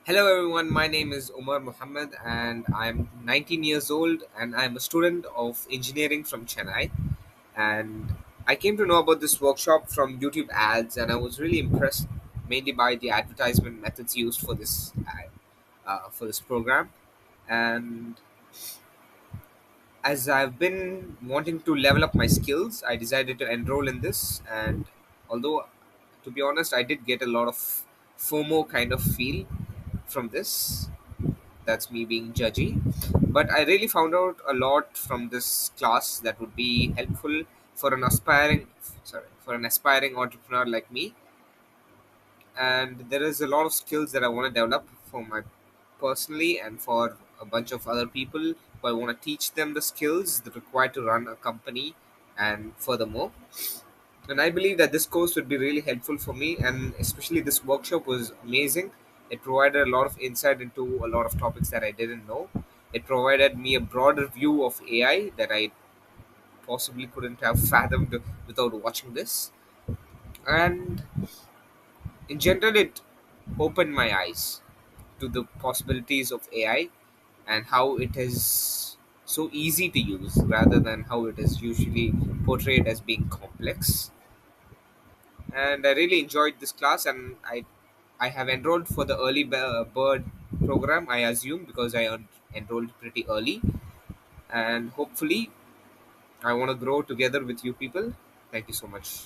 Hello everyone, my name is Umar Muhammad and I'm 19 years old and I'm a student of engineering from Chennai. And I came to know about this workshop from YouTube ads and I was really impressed mainly by the advertisement methods used for this program. And as I've been wanting to level up my skills, I decided to enroll in this. And although, to be honest, I did get a lot of FOMO kind of feel from this. That's me being judgy, but I really found out a lot from this class that would be helpful for an aspiring entrepreneur like me. And there is a lot of skills that I want to develop for my personally and for a bunch of other people who I want to teach them the skills that are required to run a company and furthermore. And I believe that this course would be really helpful for me, and especially this workshop was amazing. It provided a lot of insight into a lot of topics that I didn't know. It provided me a broader view of AI that I possibly couldn't have fathomed without watching this. And in general, it opened my eyes to the possibilities of AI and how it is so easy to use rather than how it is usually portrayed as being complex. And I really enjoyed this class, and I have enrolled for the bird program, I assume, because enrolled pretty early, and hopefully I want to grow together with you people. Thank you so much.